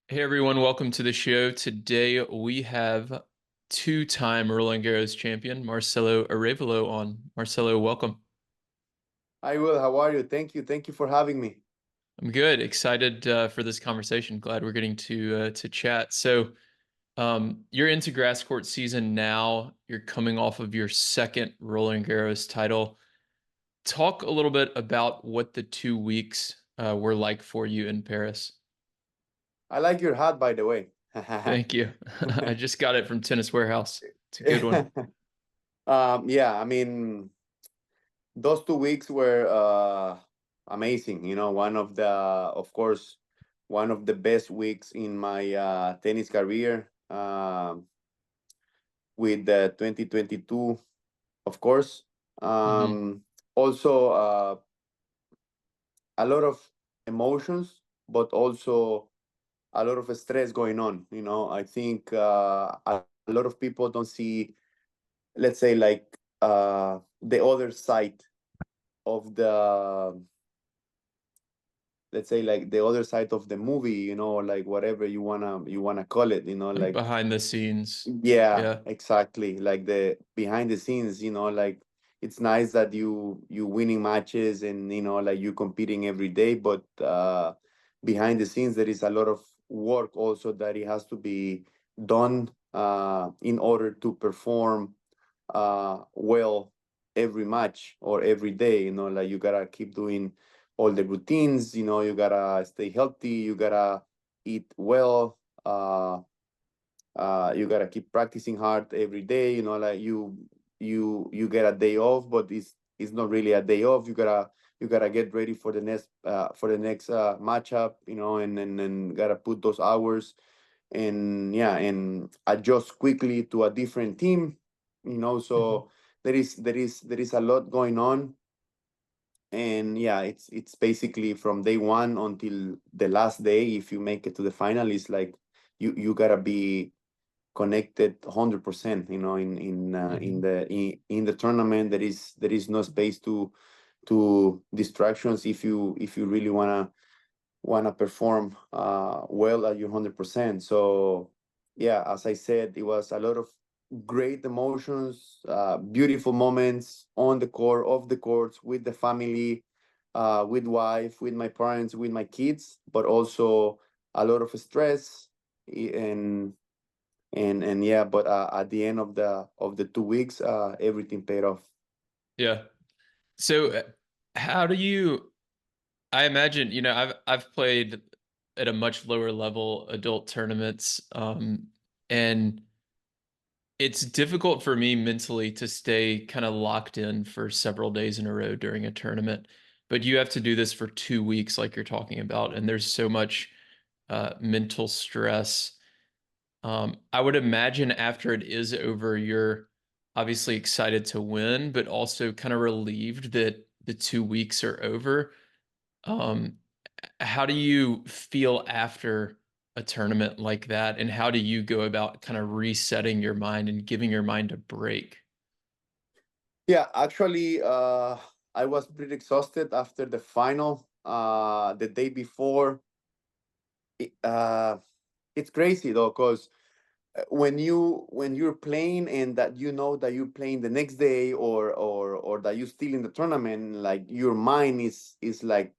Hey everyone, welcome to the show. Today we have two-time Roland Garros champion Marcelo Arevalo on. Marcelo, welcome. Hi, Will. How are you? Thank you. Thank you for having me. I'm good, excited for this conversation. Glad we're getting to chat. You're into grass court season now. You're coming off of your second Roland Garros title. Talk a little bit about what the 2 weeks were like for you in Paris. I like your hat, by the way. Thank you. I just got it from Tennis Warehouse. It's a good one. Yeah, I mean, those 2 weeks were amazing. Of course, one of the best weeks in my tennis career with the 2022, of course. Hmm. Also, a lot of emotions, but also a lot of stress going on. I think a lot of people don't see, let's say, like the other side of the, let's say, like the other side of the movie. Like whatever you wanna call it. Like Like behind the scenes. yeah, Yeah. exactly. Like the behind the scenes. Like it's nice that you winning matches and like you competing every day, but behind the scenes there is a lot of work also that it has to be done in order to perform well every match or every day. Like you gotta keep doing all the routines. You gotta stay healthy. You gotta eat well. You gotta keep practicing hard every day. Like you get a day off, but it's not really a day off. You gotta get ready for the next matchup. And gotta put those hours and yeah, and adjust quickly to a different team. Mhm. So there is a lot going on. And yeah, it's basically from day one until the last day. If you make it to the final, it's like you gotta be connected 100%. In Mhm. the tournament, there is no space to distractions if you really wanna perform well at your 100%. So yeah, as I said, it was a lot of great emotions, beautiful moments on the court, off the courts, with the family, with wife, with my parents, with my kids, but also a lot of stress. And yeah, but at the end of the 2 weeks, everything paid off. Yeah. So how do you I imagine, I've played at a much lower level adult tournaments, and it's difficult for me mentally to stay kind of locked in for several days in a row during a tournament. But you have to do this for 2 weeks, like you're talking about, and there's so much mental stress. I would imagine after it is over, you're obviously excited to win, but also kind of relieved that the 2 weeks are over. Um, how do you feel after a tournament like that, and how do you go about kind of resetting your mind and giving your mind a break? Yeah, actually, I was pretty exhausted after the final. The day before, it's crazy though, because when you're playing and that that you're playing the next day, or that you're still in the tournament, like your mind is like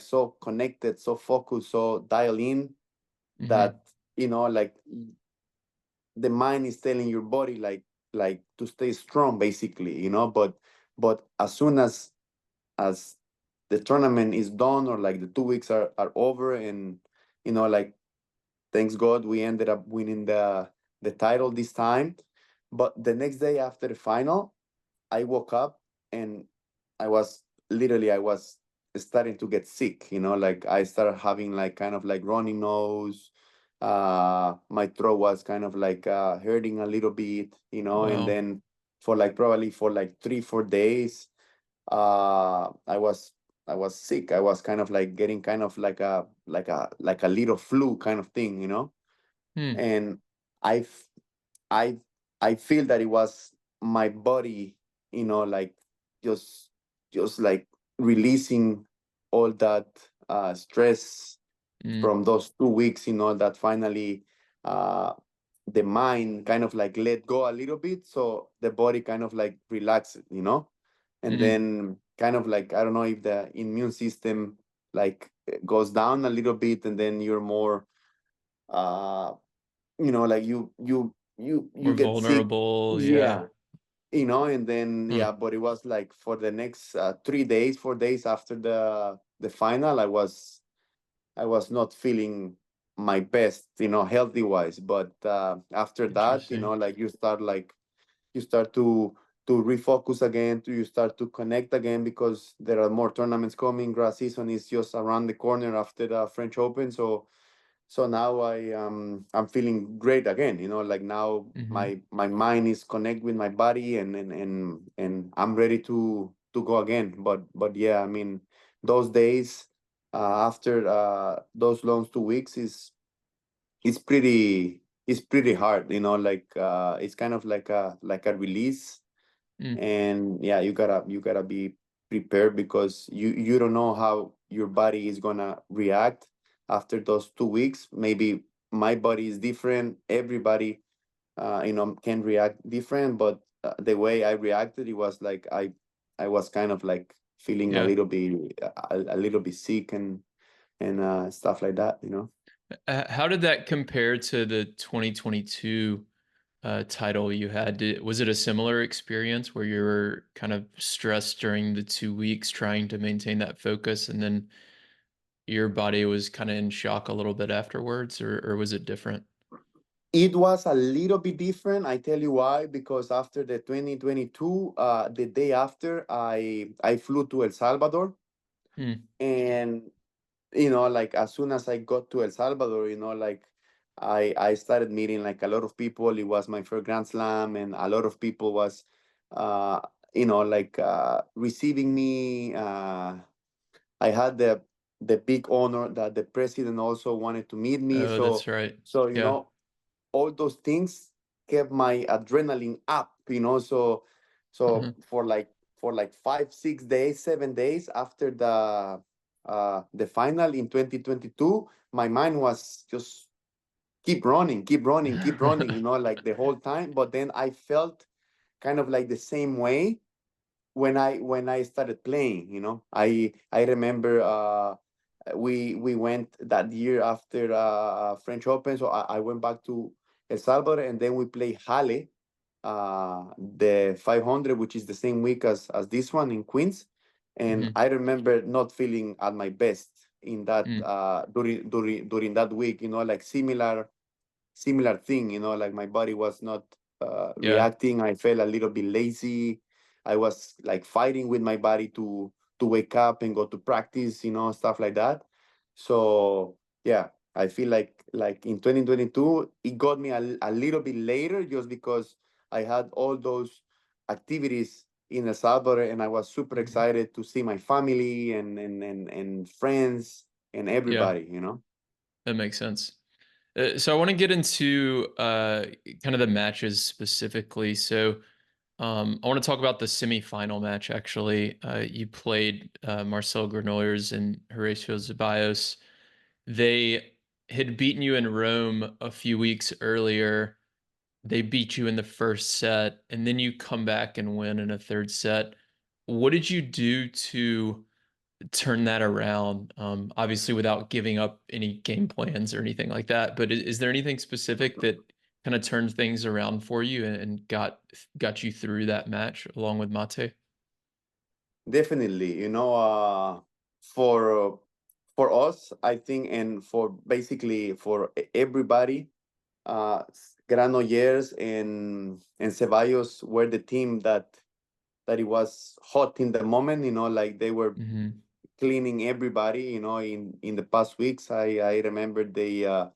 so connected, so focused, so dialed in, that Hmm. like the mind is telling your body like to stay strong, basically. But as soon as the tournament is done, or like the 2 weeks are over, and like, thanks God, we ended up winning the title this time. But the next day after the final, I woke up and I was starting to get sick. Like I started having like kind of like running nose. My throat was kind of like hurting a little bit. And Wow. then probably for like 3 4 days, I was sick. I was kind of like getting kind of like a little flu kind of thing. Hmm. And I f- I I feel that it was my body, like just like releasing all that stress Mm, from those 2 weeks, that finally uh, the mind kind of like let go a little bit, so the body kind of like relaxes. And mm. then kind of like, I don't know if the immune system like goes down a little bit, and then you're more uh like you More get sick. vulnerable. Yeah. Yeah. And then Huh. yeah, but it was like for the next 3 days, 4 days after the final, I was not feeling my best, healthy wise. But after that, Interesting. like you start to refocus again, you start to connect again, because there are more tournaments coming. Grass season is just around the corner after the French Open. So now I'm feeling great again. Like now Hmm. my mind is connect with my body, and I'm ready to go again. But yeah, I mean, those days after those long 2 weeks is pretty hard. Like it's kind of like a release. Mm. And yeah, you gotta be prepared, because you don't know how your body is gonna react after those 2 weeks. Maybe my body is different. Everybody can react different, but the way I reacted, it was like I was kind of like feeling a Yeah. little bit a little bit sick, and stuff like that. How did that compare to the 2022 title you had? Was it a similar experience where you were kind of stressed during the 2 weeks trying to maintain that focus, and then your body was kind of in shock a little bit afterwards, or was it different? It was a little bit different. I tell you why. Because after the 2022, the day after, I flew to El Salvador. Mm, And like as soon as I got to El Salvador, like I started meeting like a lot of people. It was my first Grand Slam, and a lot of people was uh like receiving me. I had the big honor that the president also wanted to meet me. oh, that's So right. so Yeah. all those things kept my adrenaline up. So Uh-huh. for like 5 6 days, 7 days after the final in 2022, my mind was just keep running, keep running, keep running, like the whole time. But then I felt kind of like the same way when I started playing. I remember we went that year after French Open, so I went back to El Salvador, and then we play Halle, the 500, which is the same week as this one in Queens. And Hmm. I remember not feeling at my best in that Mm, during that week. Like similar thing. Like my body was not yeah. reacting. I felt a little bit lazy. I was like fighting with my body to wake up and go to practice, stuff like that. So yeah, I feel like in 2022 it got me a little bit later, just because I had all those activities in El Salvador, and I was super Mhm. excited to see my family and friends and Yeah, everybody. that makes sense. So I want to get into kind of the matches specifically. So I want to talk about the semifinal match, actually. You played Marcel Granollers and Horacio Zeballos. They had beaten you in Rome a few weeks earlier. They beat you in the first set, and then you come back and win in a third set. What did you do to turn that around? Obviously, without giving up any game plans or anything like that. But is there anything specific that kind of turned things around for you and got you through that match along with Mate? Definitely, for us, I think, and for basically for everybody, Granollers and Ceballos were the team that it was hot in the moment. Like they were Hmm. cleaning everybody. In the past weeks, I remember they uh,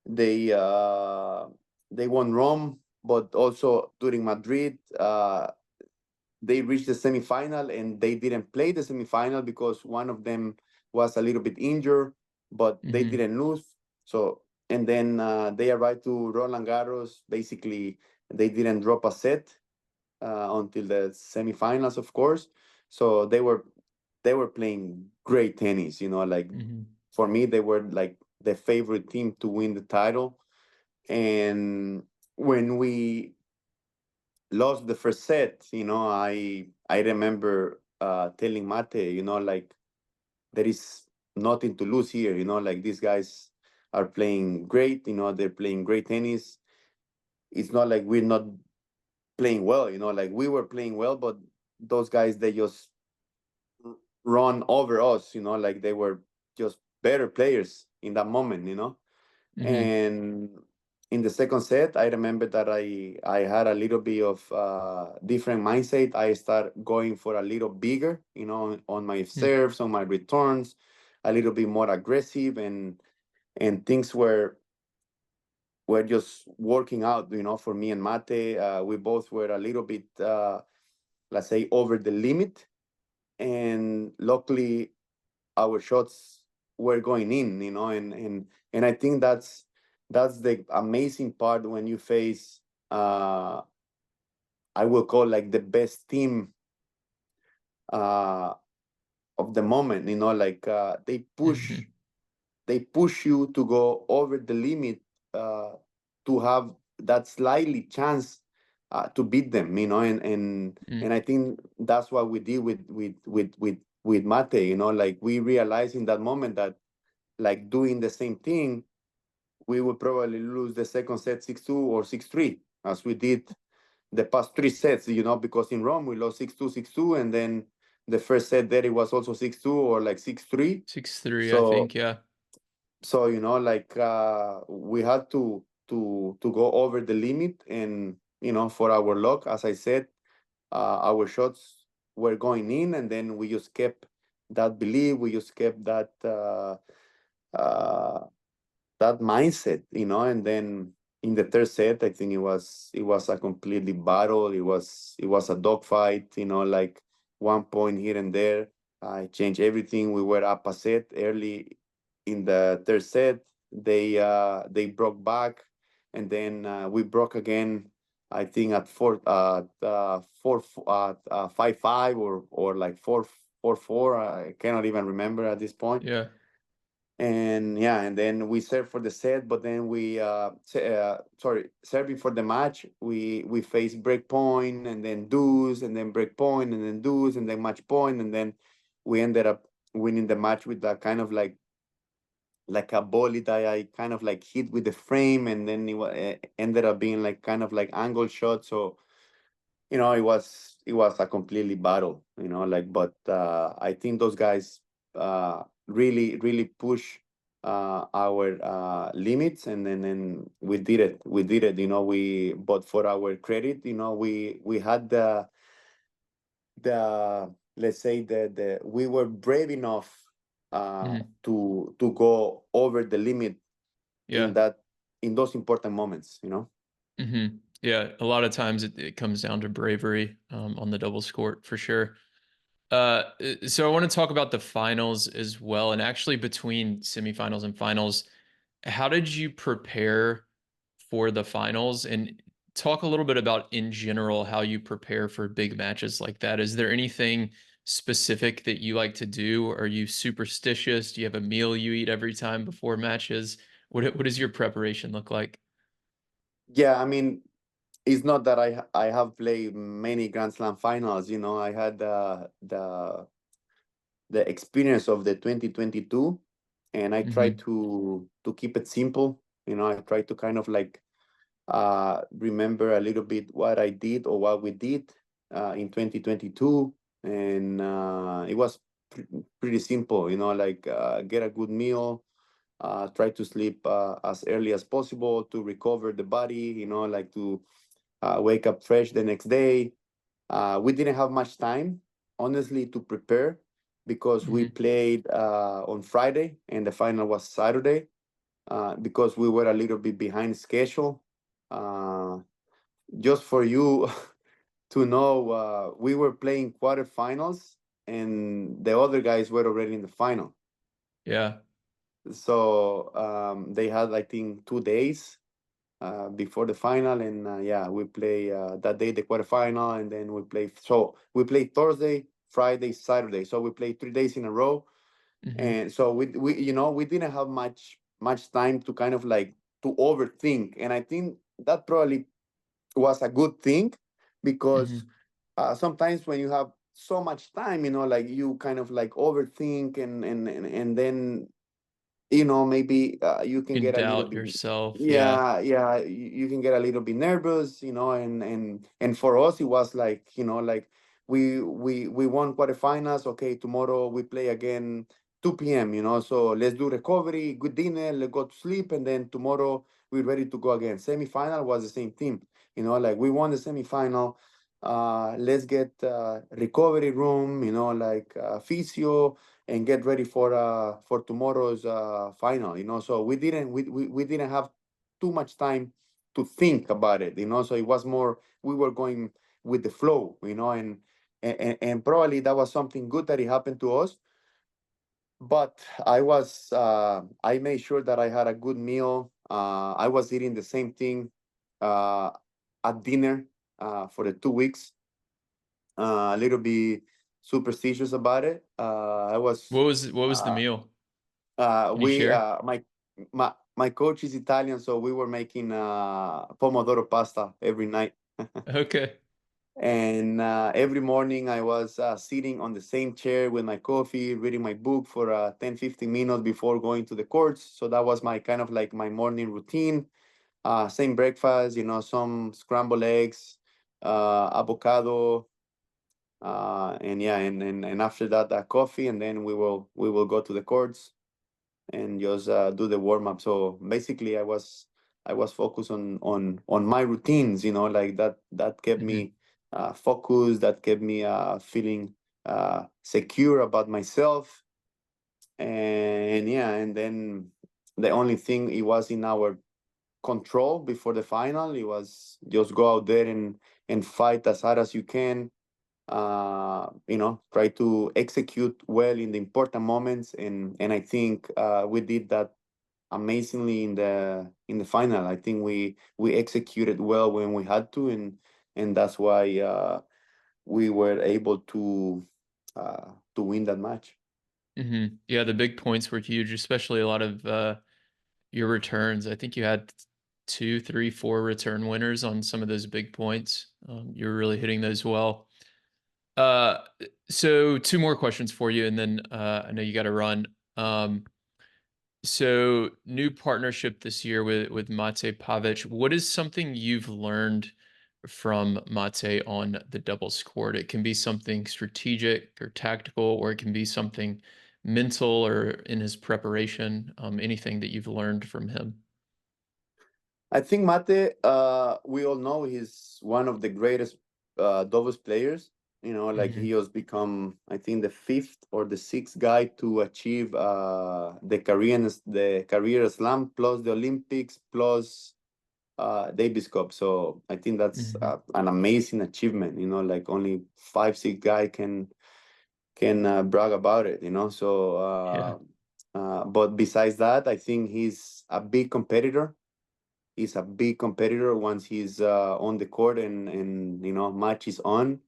they won Rome, but also during Madrid. They reached the semifinal, and they didn't play the semifinal because one of them was a little bit injured, but they Hmm. didn't lose. So, and then they arrived to Roland Garros. Basically, they didn't drop a set until the semifinals, of course. So they were playing great tennis. Like Hmm. for me, they were like the favorite team to win the title. And when we lost the first set, I remember telling Mate, like there is nothing to lose here. Like these guys are playing great. They're playing great tennis. It's not like we're not playing well. Like we were playing well, but those guys, they just run over us. Like they were just better players in that moment. Mm-hmm. And in the second set, I remember that I had a little bit of different mindset. I start going for a little bigger, on my serves, on my returns, a little bit more aggressive, and things were just working out, for me and Mate. We both were a little bit, let's say, over the limit, and luckily our shots were going in, and I think that's the amazing part when you face, I will call like the best team uh of the moment, like Mm-hmm. they push you to go over the limit, uh to have that slightly chance to beat them, and I think that's what we did with Mate, like we realized in that moment that, like, doing the same thing, we would probably lose the second set 6-2 or 6-3, as we did the past three sets, because in Rome we lost 6-2, 6-2, and then the first set there it was also 6-2 or like 6-3. 6-3, I So think. Yeah. like we had to go over the limit, and for our luck, as I said, our shots were going in, and then we just kept that belief, we just kept uh, that mindset, and then in the third set, I think it was a completely battle. It was a dogfight, like 1 point here and there. I changed everything. We were up a set early in the third set. They broke back, and then we broke again. I think at 5-5, or like 4-4. I cannot even remember at this point. Yeah. And yeah, and then we served for the set, but then serving for the match, we faced break point, and then deuce, and then break point, and then deuce, and then match point, and then we ended up winning the match with that kind of like a volley that I kind of like hit with the frame, and then ended up being like kind of like angle shot. So it was a completely battle, like, but I think those guys really really push our limits, and then we did it, but for our credit, we had the let's say the we were brave enough Mm-hmm. to go over the limit in Yeah. that in those important moments, Yeah. A lot of times it comes down to bravery on the doubles court for sure. So I want to talk about the finals as well, and actually between semifinals and finals, how did you prepare for the finals? And talk a little bit about in general how you prepare for big matches like that. Is there anything specific that you like to do? Are you superstitious? Do you have a meal you eat every time before matches? What does your preparation look like? yeah. I mean, it's not that I have played many Grand Slam finals. I had the experience of the 2022, and I try Hmm. to keep it simple. I try to kind of like remember a little bit what I did or what we did in 2022, and it was pretty simple. Like get a good meal, try to sleep as early as possible to recover the body. Like to wake up fresh the next day. We didn't have much time, honestly, to prepare, because we Hmm. played on Friday and the final was Saturday, because we were a little bit behind schedule. Uh, just for you to know, we were playing quarterfinals, and the other guys were already in the final. Yeah. So they had, I think, 2 days before the final, and yeah, we play that day the quarterfinal, and then we play. So we play Thursday, Friday, Saturday. So we play 3 days in a row, Hmm. And so we we didn't have much time to kind of like to overthink, and I think that probably was a good thing, because Hmm. sometimes when you have so much time, like you kind of like overthink, and then maybe you can Can get a little doubt bit. yourself. Yeah. Yeah, yeah, you can get a little bit nervous, and for us it was like, like we won quarterfinals. Okay, tomorrow we play again 2 p.m., so let's do recovery, good dinner, let's go to sleep, and then tomorrow we're ready to go again. Semi-final was the same thing, like we won the semi-final. Let's get recovery room, like physio, and get ready for tomorrow's final. So we didn't have too much time to think about it. So it was more, we were going with the flow. And probably that was something good that it happened to us. But I made sure that I had a good meal. I was eating the same thing uh, at dinner for the 2 weeks. A little bit superstitious about it. I was What was the uh, meal? Can you we share? my coach is Italian, so we were making pomodoro pasta every night. Okay. And every morning I was sitting on the same chair with my coffee, reading my book for 10, 15 minutes before going to the courts. So that was my kind of like my morning routine. Same breakfast, some scrambled eggs, avocado, and yeah, and after that, coffee, and then we will go to the courts and just do the warm up. So basically, I was focused on my routines, like that kept Hmm. me focused, that kept me feeling secure about myself, and yeah, and then the only thing it was in our control before the final, it was just go out there and fight as hard as you can. Try to execute well in the important moments, and I think we did that amazingly in the final. I think we executed well when we had to, and that's why we were able to win that match. Hmm. Yeah, the big points were huge, especially a lot of your returns. I think you had two, three, four return winners on some of those big points. You were really hitting those well. Uh, so two more questions for you, and then I know you got to run. So new partnership this year with Mate Pavic. What is something you've learned from Mate on the doubles court? It can be something strategic or tactical, or it can be something mental or in his preparation. Anything that you've learned from him. I think Mate, we all know he's one of the greatest doubles players. Like he Hmm. has become, I think, the fifth or the sixth guy to achieve the career slam plus the Olympics plus Davis Cup. So I think that's Hmm. an amazing achievement. Like only 5, 6 guy can brag about it. So Yeah. but besides that, I think he's a big competitor. He's a big competitor once he's on the court, and match is on.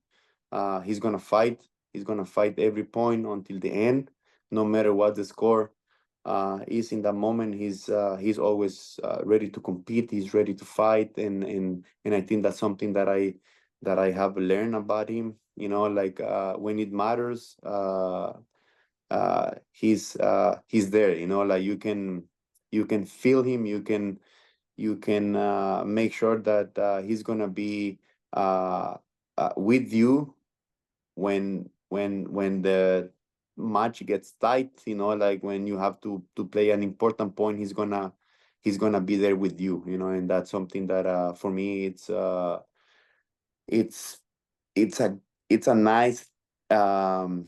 He's gonna fight. He's gonna fight every point until the end, no matter what the score is in that moment. He's always ready to compete. He's ready to fight, and I think that's something that I have learned about him. Like when it matters, he's there. Like you can feel him. You can make sure that he's gonna be with you when the match gets tight. Like when you have to play an important point, he's gonna be there with you. And that's something that for me it's it's a it's a nice um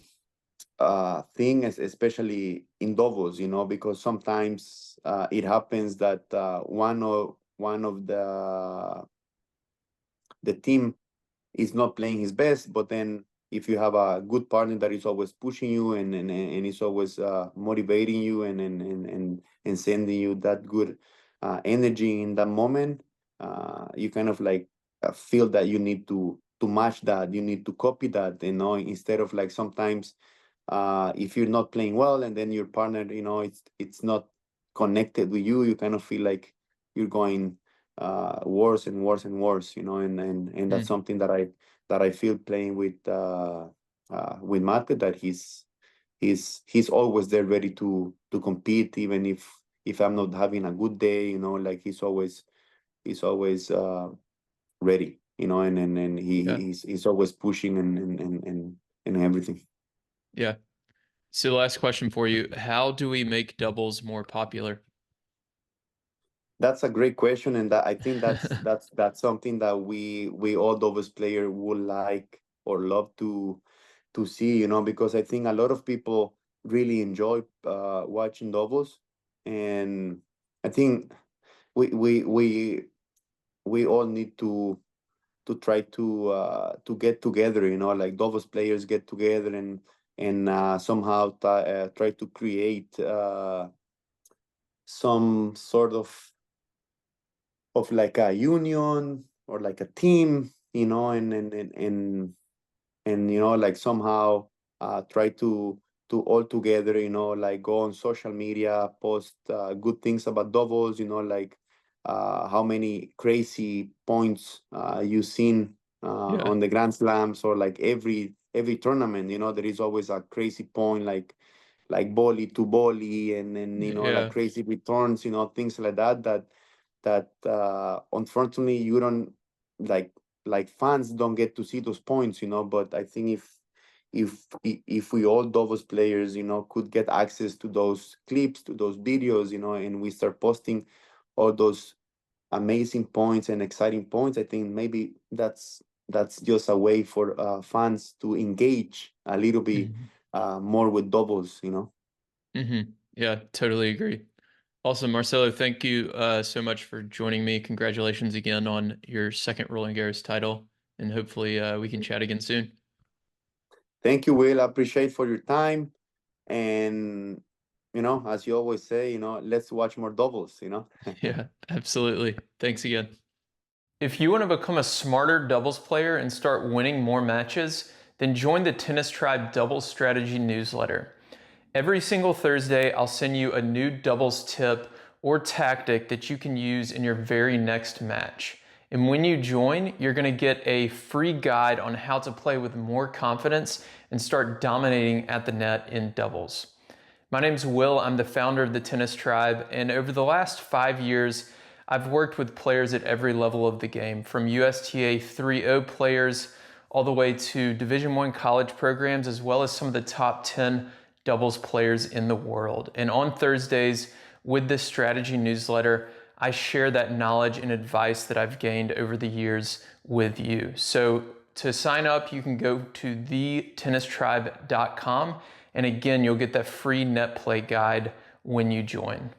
thing, especially in doubles, because sometimes it happens that one of the team is not playing his best, but then if you have a good partner that is always pushing you and is always motivating you and sending you that good energy in that moment, you kind of like feel that you need to match that, you need to copy that, instead of like sometimes if you're not playing well, and then your partner, it's not connected with you, you kind of feel like you're going worse and worse and worse, and that's Mm, something that I feel playing with Mate, that he's always there ready to compete, even if I'm not having a good day, like he's always ready, and yeah. he's always pushing and everything. Yeah. So last question for you. How do we make doubles more popular? That's a great question, and I think that's something that we all doubles player would like or love to see, because I think a lot of people really enjoy watching doubles, and I think we we we we all need to try to get together, like doubles players get together and somehow try to create some sort of like a union or like a team, and like somehow try to all together, like go on social media, post good things about doubles, like how many crazy points you've seen Yeah. on the grand slams, or like every tournament, there is always a crazy point, like volley to volley, and like Yeah. crazy returns, things like that unfortunately you don't, like fans don't get to see those points, but I think if we all doubles players, could get access to those clips, to those videos, and we start posting all those amazing points and exciting points, I think maybe that's just a way for fans to engage a little bit Hmm. more with doubles, Hmm. Yeah, totally agree. Awesome, Marcelo, thank you so much for joining me. Congratulations again on your second Roland Garros title, and hopefully we can chat again soon. Thank you, Will. I appreciate for your time. And, as you always say, let's watch more doubles. Yeah, absolutely. Thanks again. If you want to become a smarter doubles player and start winning more matches, then join the Tennis Tribe Doubles Strategy newsletter. Every single Thursday, I'll send you a new doubles tip or tactic that you can use in your very next match. And when you join, you're going to get a free guide on how to play with more confidence and start dominating at the net in doubles. My name's Will. I'm the founder of the Tennis Tribe, and over the last 5 years, I've worked with players at every level of the game, from USTA 3.0 players all the way to Division I college programs, as well as some of the top 10 doubles players in the world. And on Thursdays, with this strategy newsletter, I share that knowledge and advice that I've gained over the years with you. So to sign up, you can go to thetennistribe.com. And again, you'll get that free net play guide when you join.